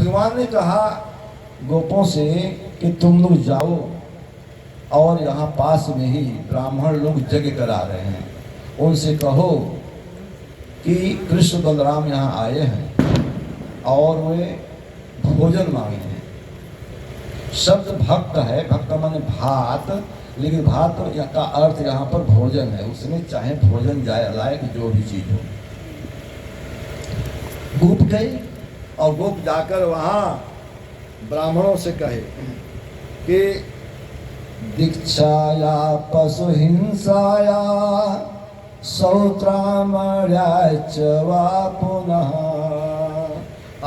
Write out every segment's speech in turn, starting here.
भगवान ने कहा गोपों से कि तुम लोग जाओ और यहाँ पास में ही ब्राह्मण लोग यज्ञ करा रहे हैं, उनसे कहो कि कृष्ण बलराम यहाँ आए हैं और वे भोजन मांगे हैं। शब्द भक्त है, भक्त माने भात, लेकिन भात का अर्थ यहाँ पर भोजन है, उसमें चाहे भोजन जाए लायक जो भी चीज हो। गोप गए और गोप जाकर वहाँ ब्राह्मणों से कहे कि दीक्षाया पशु हिंसाया सौत्रामर्याच वा पुनः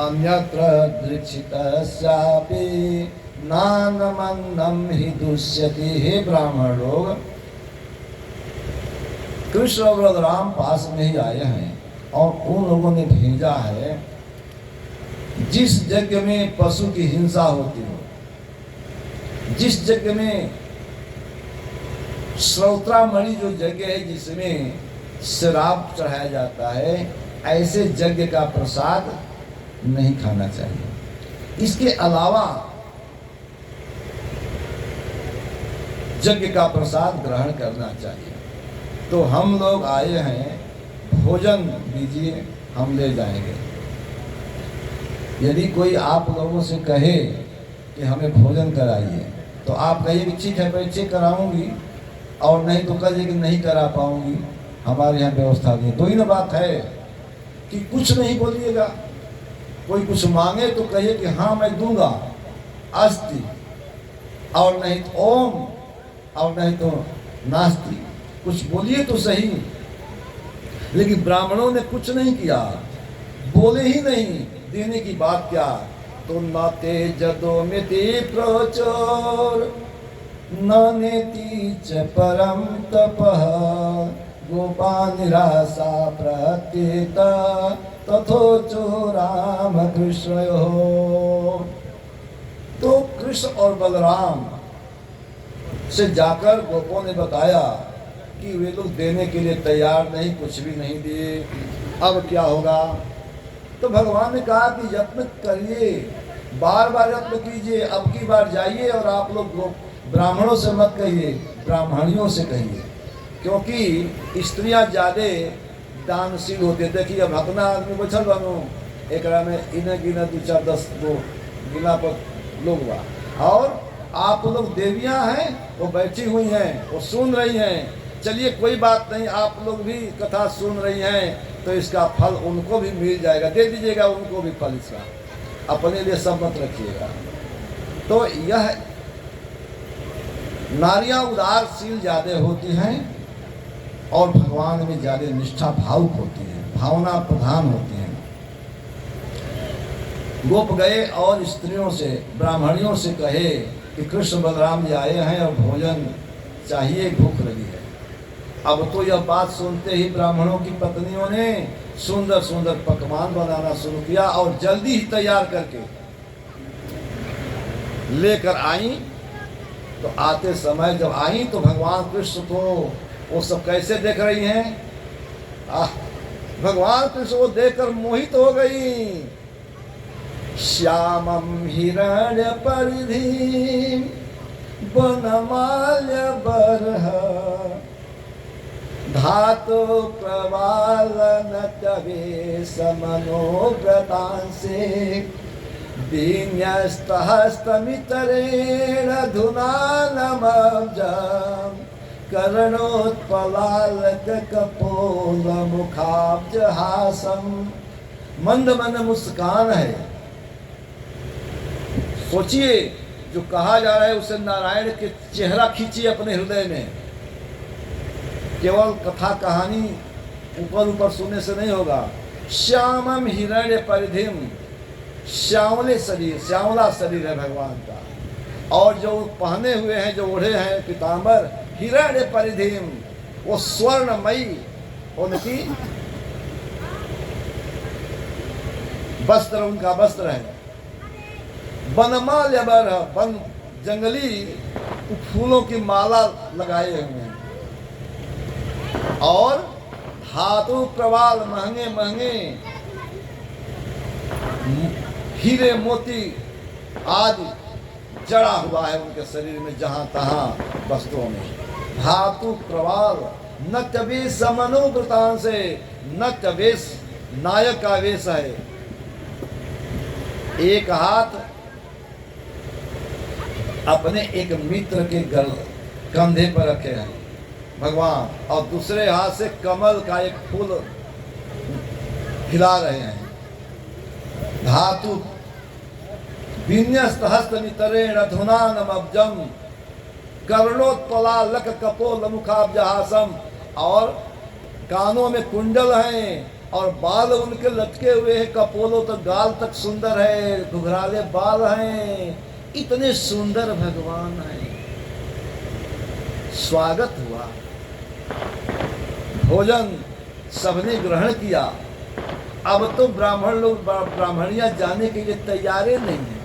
अन्यत्र दीक्षितस्यापि नानमन्नं हि दुष्यति। हे ब्राह्मण लोग, कृष्ण और बलराम पास में ही आए हैं और उन लोगों ने भेजा है जिस यज्ञ में पशु की हिंसा होती हो, जिस यज्ञ में श्रौत्रामणि जो यज्ञ है जिसमें शराब चढ़ाया जाता है, ऐसे यज्ञ का प्रसाद नहीं खाना चाहिए। इसके अलावा यज्ञ का प्रसाद ग्रहण करना चाहिए। तो हम लोग आए हैं, भोजन दीजिए, हम ले जाएंगे। यदि कोई आप लोगों से कहे कि हमें भोजन कराइए तो आप कहिए कि ठीक है बच्चे कराऊंगी, और नहीं तो कहिए कि नहीं करा पाऊंगी, हमारे यहाँ व्यवस्था नहीं। तो ही ना बात है कि कुछ नहीं बोलिएगा। कोई कुछ मांगे तो कहिए कि हाँ मैं दूंगा, अस्ति, और नहीं तो ओम, और नहीं तो नास्ति। कुछ बोलिए तो सही। लेकिन ब्राह्मणों ने कुछ नहीं किया, बोले ही नहीं, देने की बात क्या। तो न ते जदो मिति प्रचोर न नेति च परम तपः गोपा निराशा प्रत्येत तथोचो राम कृष्णयो। तो कृष्ण और बलराम से जाकर गोपों ने बताया कि वे लोग देने के लिए तैयार नहीं, कुछ भी नहीं दिए। अब क्या होगा? तो भगवान ने कहा कि यत्न करिए, बार बार यत्न कीजिए। अब की बार जाइए और आप लोग ब्राह्मणों से मत कहिए, ब्राह्मणियों से कहिए, क्योंकि स्त्रियां ज्यादा दानशील होते। देखिए अब हतना आदमी बचल बनो एक में इन्हें गिना 2 4 10 दो गिना पर लोग बा, और आप लोग देवियां हैं, वो बैठी हुई हैं, वो सुन रही हैं। चलिए कोई बात नहीं, आप लोग भी कथा सुन रही हैं तो इसका फल उनको भी मिल जाएगा, दे दीजिएगा उनको भी फल इसका, अपने लिए सब मत रखिएगा। तो यह नारियां उदारशील ज्यादा होती हैं और भगवान में ज्यादा निष्ठा भावुक होती है, भावना प्रधान होती है। गोप गए और स्त्रियों से, ब्राह्मणियों से कहे कि कृष्ण बलराम जी आए हैं और भोजन चाहिए, भूख लगी है। अब तो यह बात सुनते ही ब्राह्मणों की पत्नियों ने सुंदर सुंदर पकवान बनाना शुरू किया और जल्दी ही तैयार करके लेकर आई। तो आते समय जब आई तो भगवान कृष्ण को वो सब कैसे देख रही हैं? भगवान कृष्ण को देखकर मोहित हो गई। श्यामं हिरण्य परिधि वनमाल्य बरह धातु प्रवालन तवेश मनोव्रतांसे दीन्यस्तहस्तमितरेण धुनानमब्जं कर्णोत्पलालक कपोल मुखाब्जहासं। मंद मंद मुस्कान है। सोचिए जो कहा जा रहा है उसे नारायण के चेहरा खींचिए अपने हृदय में। केवल कथा कहानी ऊपर ऊपर सुनने से नहीं होगा। श्यामम हिरण्य परिधिम, श्यामले शरीर, श्यामला शरीर है भगवान का, और जो पहने हुए हैं, जो ओढ़े हैं पीताम्बर, हिरण्य परिधिम, वो स्वर्णमयी उनकी वस्त्र, उनका वस्त्र है। वनमाल्य बर, वन जंगली फूलों की माला लगाए हुए हैं, और धातु प्रवाल, महंगे महंगे हीरे मोती आदि जड़ा हुआ है उनके शरीर में जहां तहां वस्त्रों में। धातु प्रवाल नृत्य वेश मनोवृतान से नृत्य वेश नायक का वेश है। एक हाथ अपने एक मित्र के कंधे पर रखे हैं भगवान, और दूसरे हाथ से कमल का एक फूल हिला रहे हैं। धातु विन्यस्त हस्त मितरेण अधुनानमब्जम कर्णोत्पलालक कपोल मुखाब्जहासम, और कानों में कुंडल हैं और बाल उनके लटके हुए हैं, कपोलों तक गाल तक सुंदर है, घुघराले बाल हैं, इतने सुंदर भगवान हैं। स्वागत हुआ, भोजन सबने ग्रहण किया। अब तो ब्राह्मण लोग ब्राह्मणियां जाने के लिए तैयार नहीं है।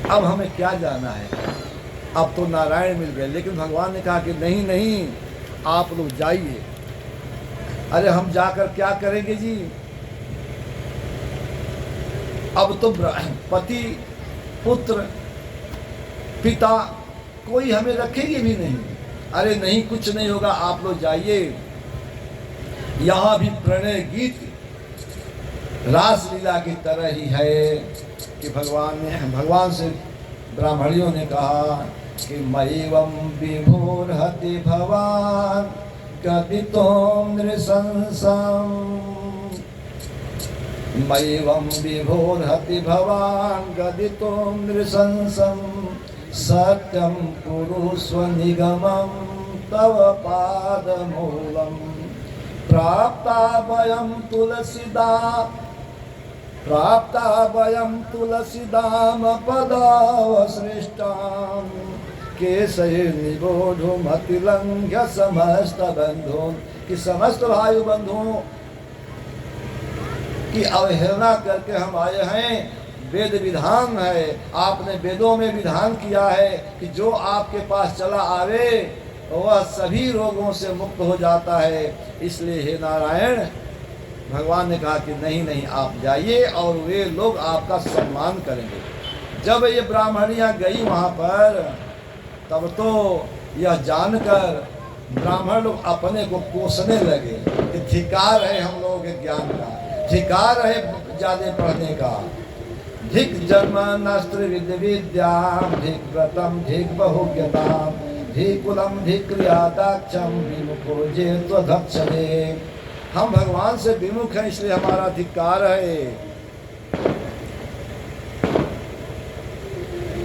अब हमें क्या जाना है, अब तो नारायण मिल गए। लेकिन भगवान ने कहा कि नहीं नहीं, आप लोग जाइए। अरे हम जाकर क्या करेंगे जी, अब तो पति पुत्र पिता कोई हमें रखेगी भी नहीं। अरे नहीं, कुछ नहीं होगा, आप लोग जाइए। यहाँ भी प्रणय गीत रासलीला की तरह ही है कि भगवान से ब्राह्मणियों ने कहा कि मैवं विभोर्हति भवान कपितों नृशंसम्, मैवं विभोर्हति भवान गदितों नृशंसम्, सत्यं कुरुष्व निगमं तव पादमूलम्, प्राप्ता वयं तुलसीदाम पदावसृष्टां, केशैर्निबोधुमतिलङ्घ्य समस्त बंधुओं, कि समस्त भाई बंधुओं की अवहेलना करके हम आए हैं। वेद विधान है, आपने वेदों में विधान किया है कि जो आपके पास चला आवे वह सभी रोगों से मुक्त हो जाता है। इसलिए हे नारायण, भगवान ने कहा कि नहीं नहीं, आप जाइए और वे लोग आपका सम्मान करेंगे। जब ये ब्राह्मणियां गई वहां पर, तब तो यह जानकर ब्राह्मण लोग अपने को कोसने लगे कि धिक्कार है हम लोगों के ज्ञान का, धिक्कार है ज्यादा पढ़ने का। धिक जन्मनास्त्र विद्याम, धिक व्रतम, धिक बहुज्ञताम, धिक कुलम, धिक क्रियादाक्षम, विमुखो जे त्वधक्षणे। हम भगवान से विमुख हैं, इसलिए हमारा धिक्कार है।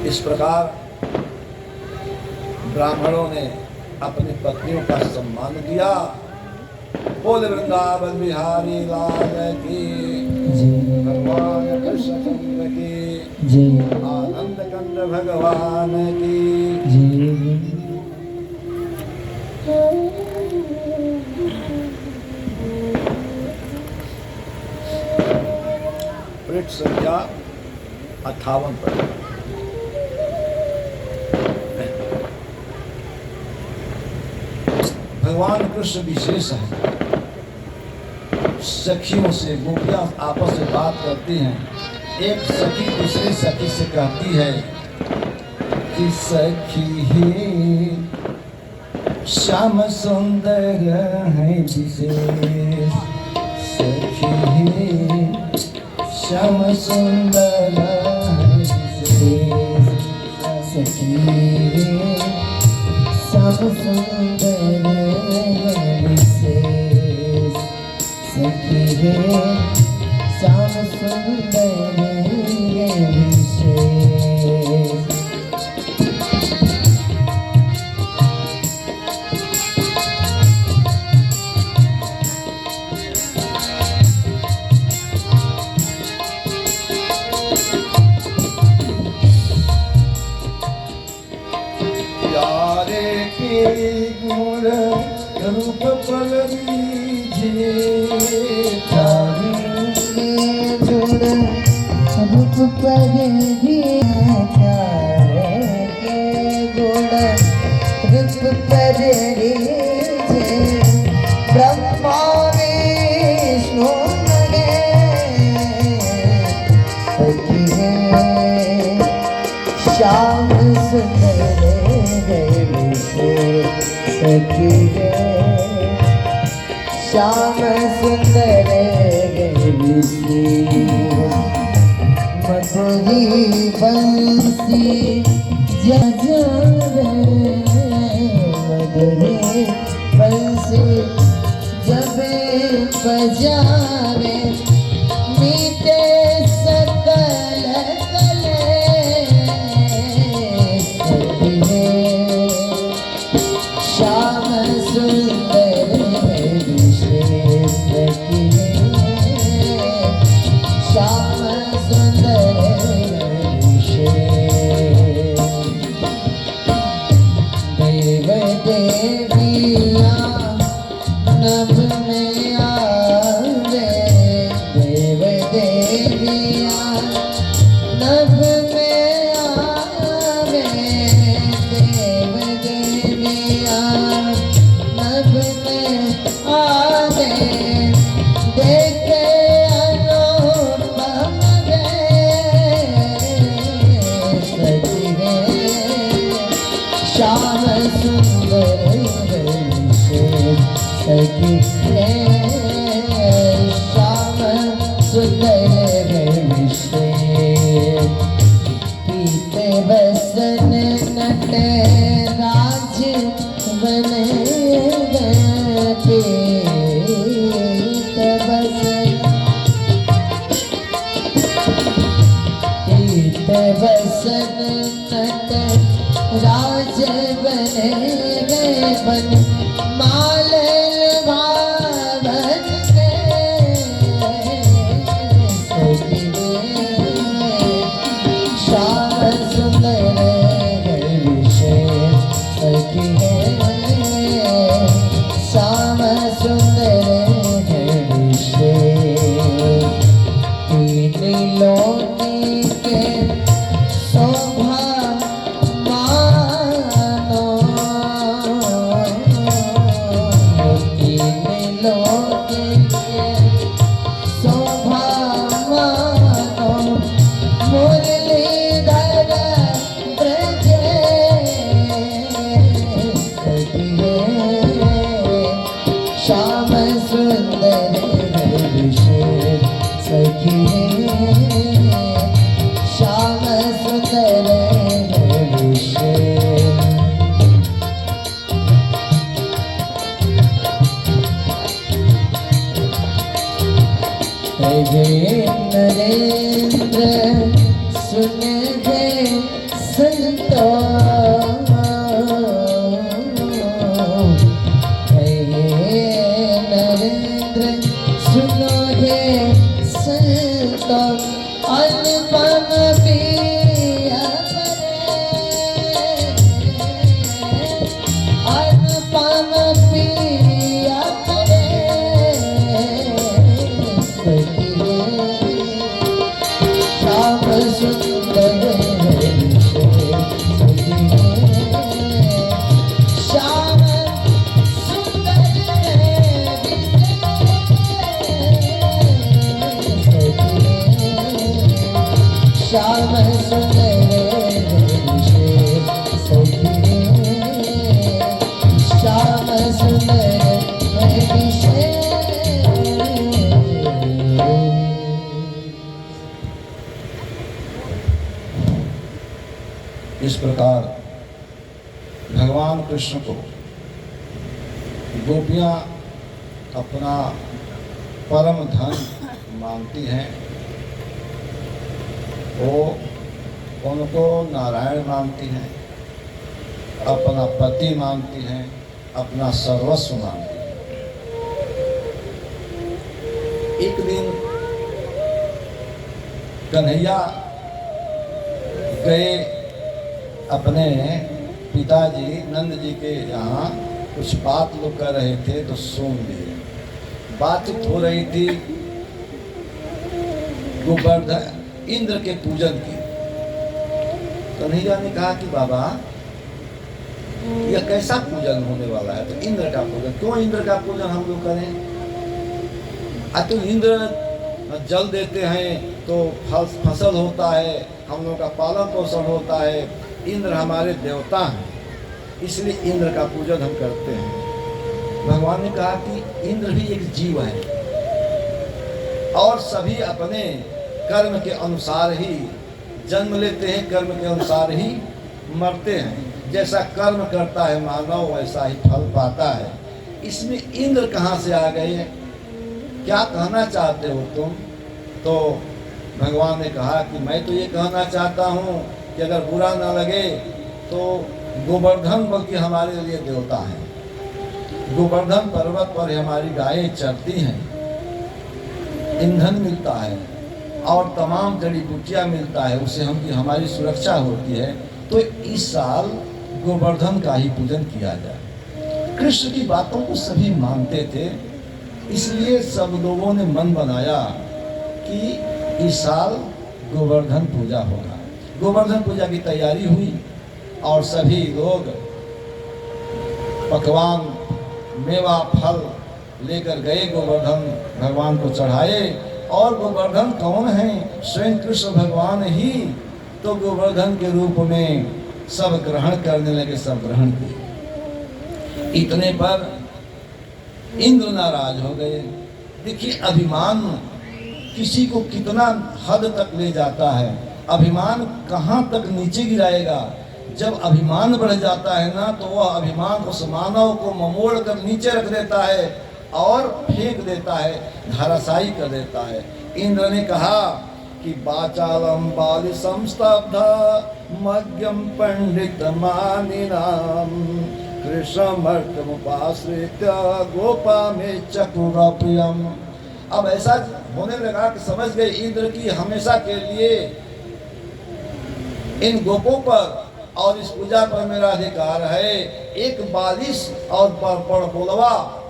इस प्रकार ब्राह्मणों ने अपनी पत्नियों का सम्मान किया। बोल वृंदावन बिहारी लाल की, भगवान कृष्ण चंद्र की, आनंद कंद भगवान की। पृष्ठ संख्या 58 पर। भगवान कृष्ण विशेष है। सखियों से, गोपियां आपस में बात करती हैं। एक सखी दूसरी सखी से कहती है कि सखी ही श्याम सुंदर है विशेष, सखी ही श्याम सुंदर है विशेष, सखी श्याम सुंदर विशेष, सखी श्याम सुंदर विशेष। गुण रूप पल दीजिए, गुण रूप पल दीजिए, गुण रूप पल दीजिए, ब्रह्मा विष्णु श्याम सुंदर मधुरी बंसी जजावे मधुरी बंसी जब बजावे मीठे सकल कले श्याम सुंदर विशेष श्याम सुंदर विशेष देव देविया नभ में आवे देव देविया नभ में आवे देव देविया नभ में आवे देखे अनुपम सजगे श्याम सुंदर सखी श्याम सुंदर पीते बसन नट राज बन पीते बसन नट राज बन बन माल भावन श्याम सुंदर विशेष सखी श्याम सुंदर विशेष तीन लोकी के शोभा मानो तीन लोकी के शोभा मानो मुरलीधर ब्रज श्याम सुंदर विशेष सखी श्याम सुंदर विशेष नरेंद्र सुन गे संतो नरेंद्र सुनो गे संतो अनुपम पिया अनुपम पिया श्याम सुंदर श्याम सुंदर श्याम सुंदर श्याम सुंदर इस प्रकार भगवान कृष्ण को गोपियाँ अपना परम धन मानती हैं, वो उनको नारायण मानती हैं, अपना पति मानती हैं, अपना सर्वस्व मानती हैं। एक दिन कन्हैया गए अपने पिताजी नंद जी के यहाँ, कुछ बात लोग कर रहे थे तो सुन लिए। बातचीत हो रही थी गोवर्धन इंद्र के पूजन की। कन्हैया ने कहा कि बाबा यह कैसा पूजन होने वाला है? तो इंद्र का पूजन। क्यों इंद्र का पूजन हम लोग करें? तो इंद्र जल देते हैं तो फसल होता है, हम लोग का पालन पोषण होता है, इंद्र हमारे देवता हैं, इसलिए इंद्र का पूजन हम करते हैं। भगवान ने कहा कि इंद्र भी एक जीव है और सभी अपने कर्म के अनुसार ही जन्म लेते हैं, कर्म के अनुसार ही मरते हैं। जैसा कर्म करता है मानव वैसा ही फल पाता है। इसमें इंद्र कहाँ से आ गए? क्या कहना चाहते हो तुम? तो भगवान ने कहा कि मैं तो ये कहना चाहता हूँ कि अगर बुरा ना लगे तो गोवर्धन बल्कि हमारे लिए देवता हैं। गोवर्धन पर्वत पर हमारी गायें चरती हैं, ईंधन मिलता है और तमाम जड़ी बूटियाँ मिलता है, उससे हमारी सुरक्षा होती है। तो इस साल गोवर्धन का ही पूजन किया जाए। कृष्ण की बातों को सभी मानते थे, इसलिए सब लोगों ने मन बनाया कि इस साल गोवर्धन पूजा होगा। गोवर्धन पूजा की तैयारी हुई और सभी लोग पकवान, मेवा, फल लेकर गए, गोवर्धन भगवान को चढ़ाए। और गोवर्धन कौन है? स्वयं कृष्ण भगवान ही तो गोवर्धन के रूप में सब ग्रहण करने लगे, सब ग्रहण किए। इतने पर इंद्र नाराज हो गए। देखिए अभिमान किसी को कितना हद तक ले जाता है, अभिमान कहाँ तक नीचे गिराएगा। जब अभिमान बढ़ जाता है ना तो वह अभिमान उस मानव को ममोड़ कर नीचे रख देता है और फेंक देता है, धराशायी कर देता है। इंद्र ने कहा कि बाचालम बालि संस्तब्ध मध्यम पंडित मानिनाम कृष्णमर्तमुपाश्रित्य गोपा में चकुर प्रियम। अब ऐसा होने लगा कि समझ गए इंद्र की हमेशा के लिए इन गोपों पर और इस पूजा पर मेरा अधिकार है। एक बालिश और बोलवा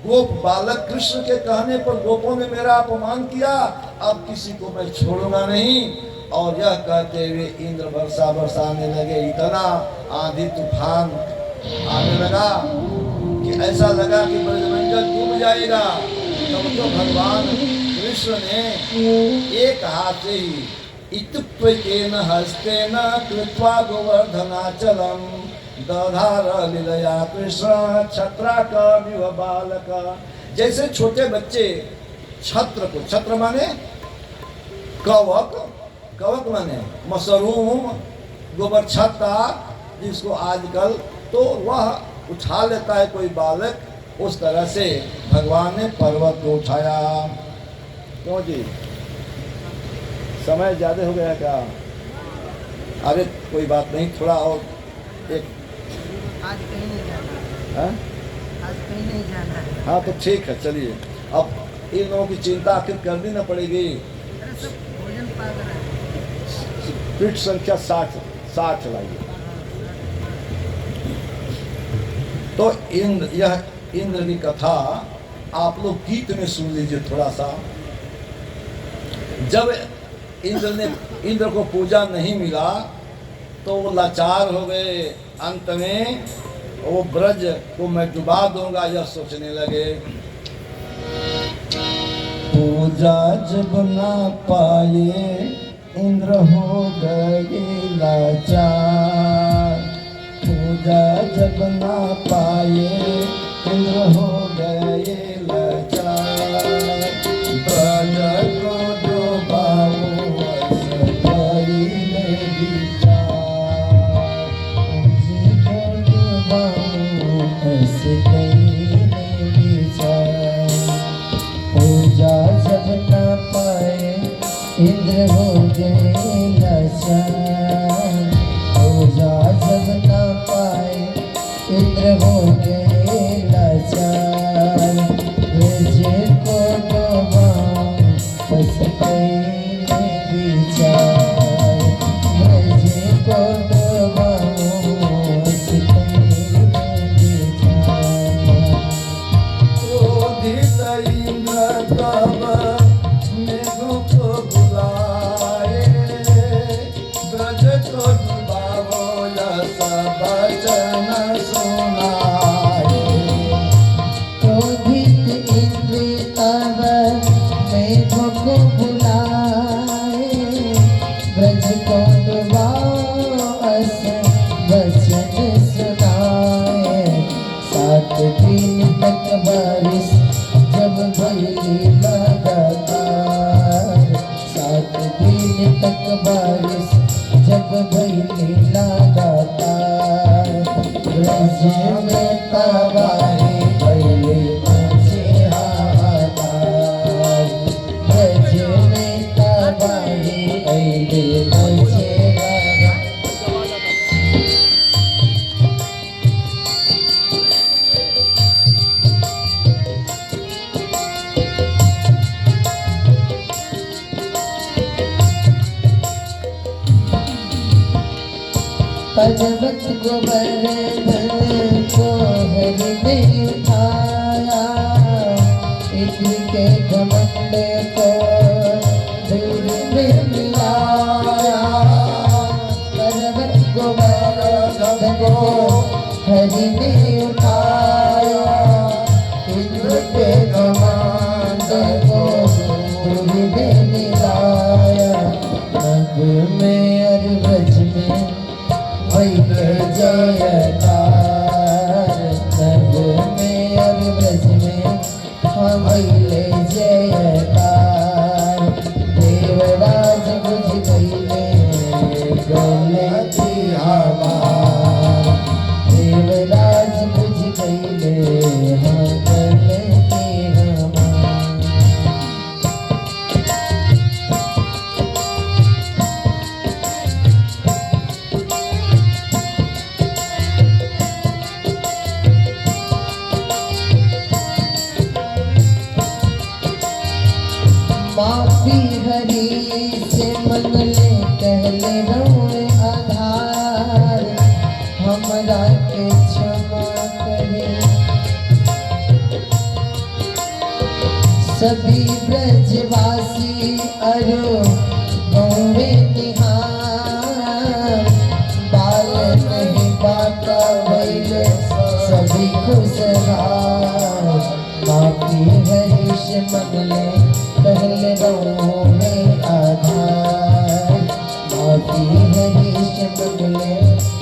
गोप बालक कृष्ण के कहने पर गोपों ने मेरा अपमान किया, अब किसी को मैं छोड़ूंगा नहीं। और यह कहते हुए इंद्र वर्षा बरसाने लगे। इतना आंधी तूफान आने लगा कि ऐसा लगा कि ब्रजमंडल डूब जाएगा। तब तो भगवान कृष्ण ने एक हाथ से ही इत्युक्तेन हस्तेन कृत्वा गोवर्धनाचलम दधार लीलया कृष्ण छत्राकमिव बालक। जैसे छोटे बच्चे छत्र को, छत्र माने कवक, कवक माने मशरूम, गोबर छत्ता जिसको आजकल तो वह उठा लेता है कोई बालक, उस तरह से भगवान ने पर्वत को उठाया। क्यों जी, समय ज़्यादा हो गया क्या? अरे कोई बात नहीं, थोड़ा और एक आज कहीं नहीं जाना। आज कहीं नहीं जाना है। हाँ तो ठीक है, चलिए। अब इन लोगों की चिंता आखिर करनी न पड़ेगी। अरे सब भोजन पा रहा है। पीठ संख्या 60 लाइए। तो यह इंद्र की कथा आप लोग गीत में सुन लीजिए थोड़ा सा। जब इंद्र को पूजा नहीं मिला तो वो लाचार हो गए। अंत में वो ब्रज को मैं डुबा दूंगा यह सोचने लगे। पूजा जब ना पाए इंद्र हो गए लाचार। पूजा जब ना पाए इंद्र हो गए लाचार। ब्रज को डुबाऊं पूजा जब ना पाए इंद्र हो गए लाचार। पूजा जब ना पाए इंद्र हो गए लाचार। ब्रज को डुबाऊं बस पहले विचार। ब्रज को डुबाऊं बस पहले विचार। क्रोधित इंद्र तब मेघों को बुलाए। ब्रज को डुबाओ यह सब वचन सुनाए। क्रोधित इंद्र तब मेघों को बुलाए। तक बारिश जब भइली लगातार ब्रज में तबाही भइली मचे हाहाकार ब्रज में तबाही भइली मचे पर्वत गोवर्धन को हरि ने उठाया इसी के घमंड को दूर में मिलाया पर्वत गोवर्धन को हरि ने उठाया इसी के घमंड को दूर में मिलाया नभ में और ब्रज में वही जयकार नभ में और ब्रज में वही जयकार देवराज बुझ गईले गले की हमार देवराज बुझ गईले गले की हमार माफी हरी से मंगले कहले रोए आधार हमरा के क्षमा करे सभी ब्रजवासी अरो गौवे निहार बाल नहीं बाका भइले सभी खुशहाल माफी हरी से मंगले पहले गाँव में आधार माफी हरी से मंगले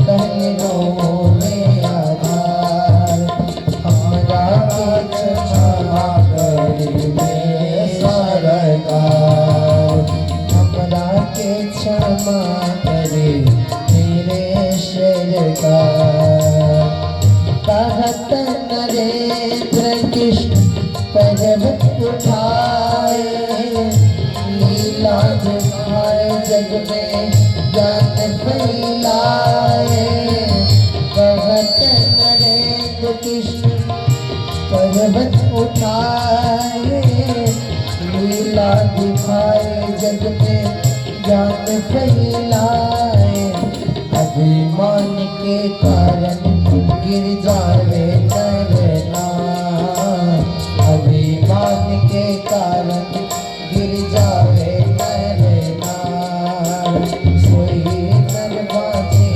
पहले गाँव में आधार हमरा के क्षमा करी मेरे सरकार हमरा के क्षमा करे मेरे सरकार कहत नरेंद्र कृष्ण पर्वत उठाए लीला दिखाए जग में ज्ञान फैलाए कहत नरेंद्र कृष्ण पर्वत उठाए लीला दिखाए जग में ज्ञान फैलाए अभिमान के कारण गिर जावे नरना अभिमान के कारण गिर जावे नरना सोई नर बाजे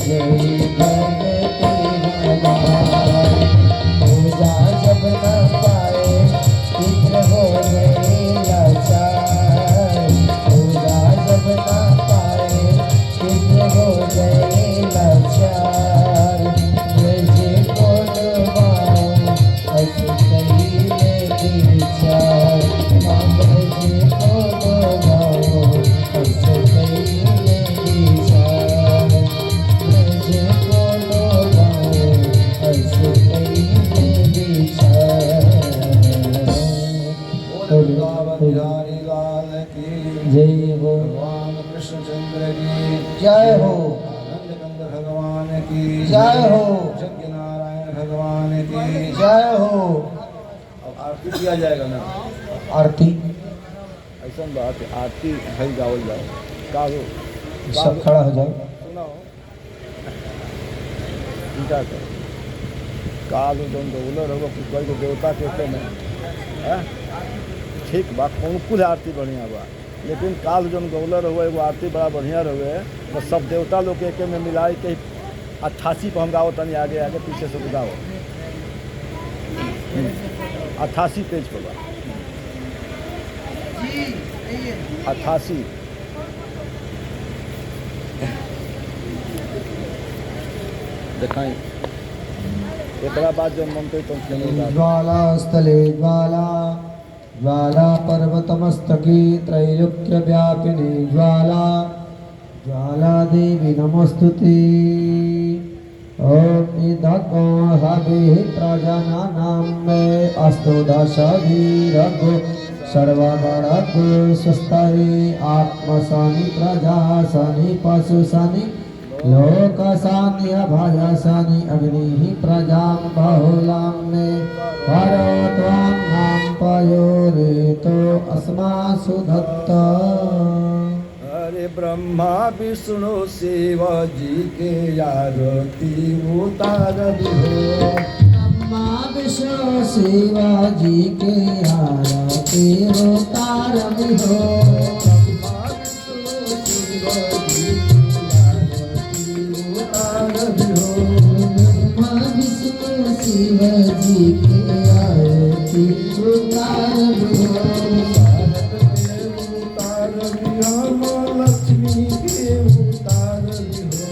जय भगति हमार पूजा जब न पाए चित्र हो गए लाचार पूजा जब न पाए चित्र हो गए लाचार ब्रज को डुबाओ अस कहिले विचार माँ ब्रज को डुबाओ अस कहिले विचार ब्रज को डुबाओ अस कहिले विचार बिहारी लाल की जय हो भगवान कृष्णचंद्र की जय हो नंदकंद भगवान की जय हो यज्ञ नारायण भगवान की जय हो अब आरती किया जाएगा ना आरती ऐसा बात है आरती भाई गावल जाओ गाओ सब खड़ा हो जाओ सुनाओ चिंता कर कालो जौन गौलर होगा कोई को देवता कहते हैं ठीक बा कौन कुल आरती बढ़िया बा लेकिन काल जौन गौलर हुआ एगो आरती बड़ा बढ़िया रहे तो सब देवता लोग के एके में मिलाए के 88 पर हम गाओ तनी आगे आगे पीछे से गाओ 88 पेज पर बा 88 दिखाई एक बाद जब मन तो ज्वाला स्थले ज्वाला ज्वाला पर्वतमस्तकी त्रैलोक्यव्यापिनी ज्वाला ज्वाला देवी नमस्तुते। ओम इदको हविः प्रजननं मे अस्तु दशवीरगो सर्वगणगो स्वस्तये आत्मसनि प्रजासनि पशुसनि लोकसानि अभयसनि अग्निः प्रजां बहुलां मे परत्वान्नां पयोरेतो अस्मासु दत्ता। अरे ब्रह्मा विष्णु शिव जी के आरती उतारबी हो। ब्रह्मा विष्णु शिव जी के आरती उतारबी हो। ब्रह्मा विष्णु शिव जी की आरती उतारबी हो। ब्रह्मा विष्णु शिव जी के आरती उतारबी हो। उतारबी हम लक्ष्मी के उतारबी हो।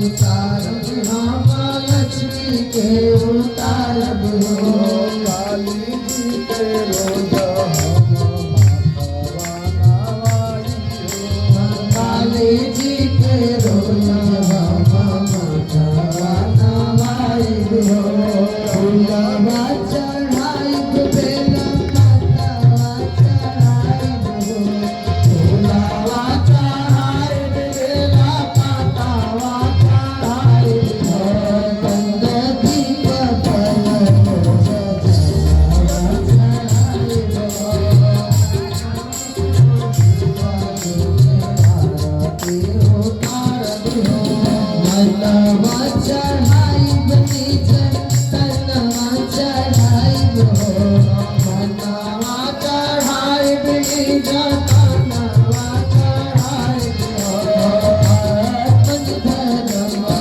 उतारबी हम लक्ष्मी के उतारबी हो। काली जी के रोज हम माथवा नवाई हो। काली जी के रोज हम माथवा नवाई हो। फूलवा चढ़ाई बेला माथवा चढ़ाई हो। फूलवा चढ़ाई बेला माथवा चढ़ाई हो। गंगती कपल सजवा चढ़ाई हो। आरती उतारबी हो। मनवा चढ़ाई बनीच तनवा चढ़ाई हो। मनवा चढ़ाई बनीच तनवा चढ़ाई हो। अपन धर्मवा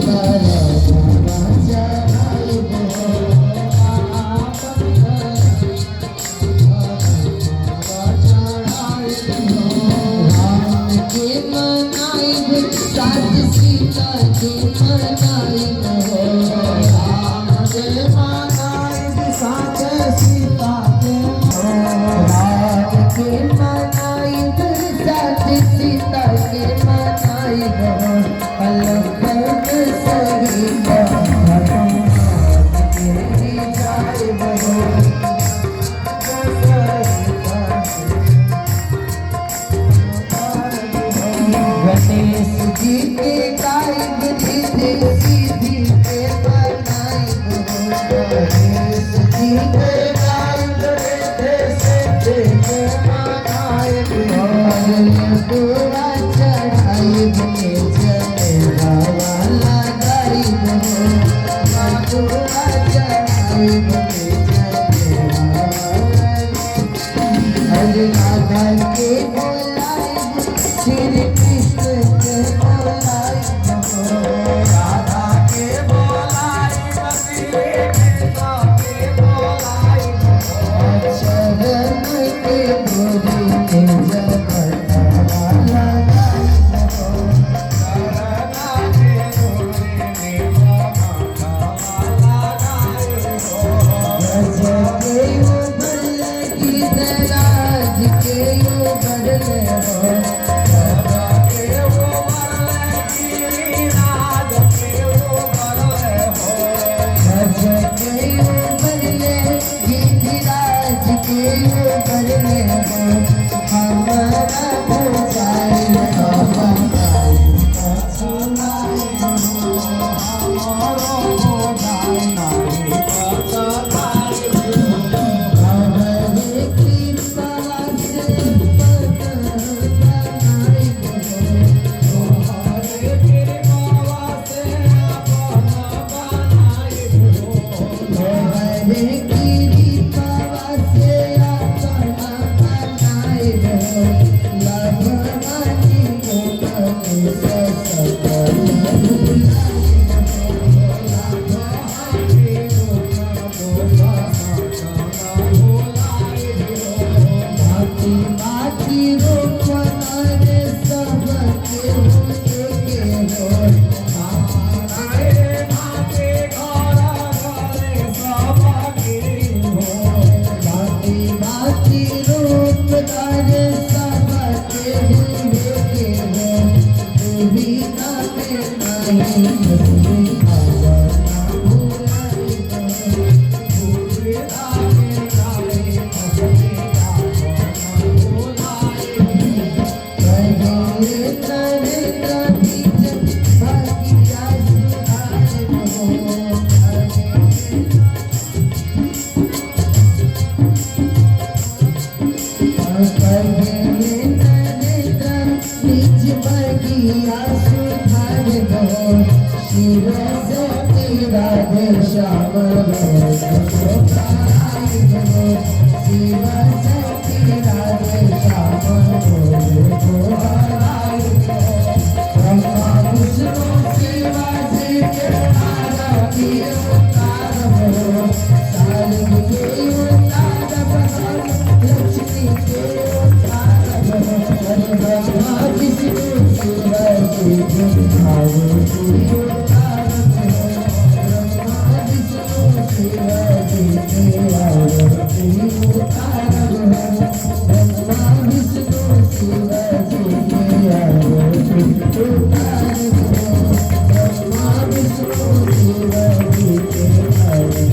करमवा चढ़ाई हो। अपन राम के मनाइब साथ सीता के मनाइब हो। राम के मनाइब साथ सीता के राम के मनाइब साथ सीता के मनाइब हो। अलग सही भगवान के जाइब हो। गणेश जी के गायब रिद्धि सिद्धि के बनाइब हो। गणेश जी के गायब रिद्धि सिद्धि के बनाइब हो। पूरा चढ़ाइब के जनेरा वाला गाइब हो। पूरा चढ़ाइब के जनेरा वाला हरे राधा के बोलाइब श्री कृष्ण के बोलाइब हो। राधा के बोलाइब श्री कृष्ण के बोलाइब हो। चरण के गोरी के जगतवा लगाइब हो। चरण के गोरी में जगतवा लगाइब हो। गज के उबल की दराज के उबल हो। तारे सबके हुए के हो तू भी नामे नहीं मुझे आवा ना भुलाई भूले आगे आगे मुझे आवा ना भुलाई कहे तारे कभी जब बाकी आस आए हो शिव शक्ति राधे श्याम शिव शक्ति राधे श्याम ब्रह्मा विष्णु शिवाजी के आरती उतार हो सारंग के उतार लक्ष्मी के उतार ब्रह्मा विष्णु शिवाजी के आरती उतार ब्रह्मा विष्णु शिवाजी के आरती उतार ब्रह्मा विष्णु शिवाजी के आरती उतार ब्रह्मा विष्णु शिवाजी के आरती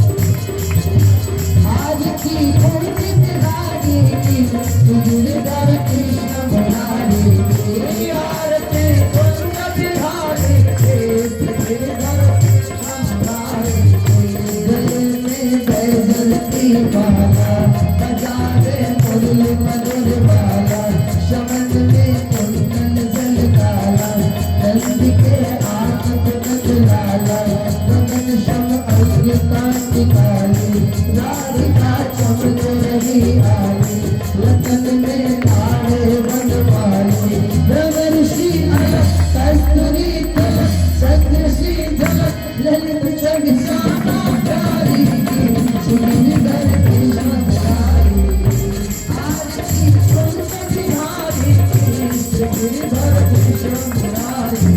आज की पंडित रानी की सुंदर कृष्ण मुरारी की आरती कुंज बिहारी के सुंदर कृष्ण मुरारी की गले में बैजंती माला बजावे मुरली मधुर माला शमन में कुंदन जल काला नंदी के आंख बुलंद लाला गगन शम अग्नि कांति काली राधिका चमक रही आली लखन में नारे बनवाली ब्रह्मर्षि अलग कस्तूरी तलक सदृशी झलक ललित छवि श्यामा प्यारी सुंदर कृष्ण मुरारी आरती कुंज बिहारी सुंदर कृष्ण मुरारी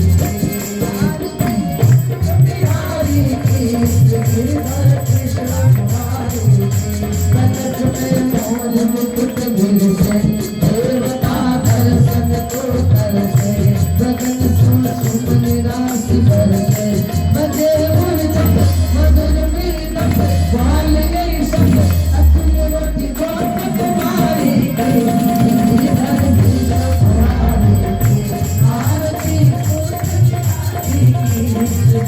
आरती बिहारी सुंदर कृष्ण मुरारी कनक में मोर मुकुट गुलशन देवता दर्शन को करसे गगन सुन सुन निराश बरसे मधे उलझक मधुर मीतक ग्वाल गई सब अतुल रोटी गोप कुमारी गिरधर कृष्ण मुरारी आरती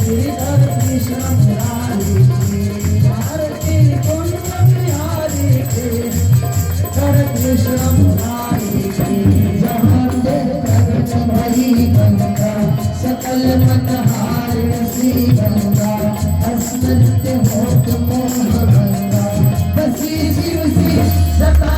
गिरधर कृष्ण मुरारी आरती कुंज बिहारी कर कृष्ण मुरारी जहाँ गगन भरी गंगा सकल मन हार सी गंगा अस्मत् होत मोह गंगा बसी शिव सी सता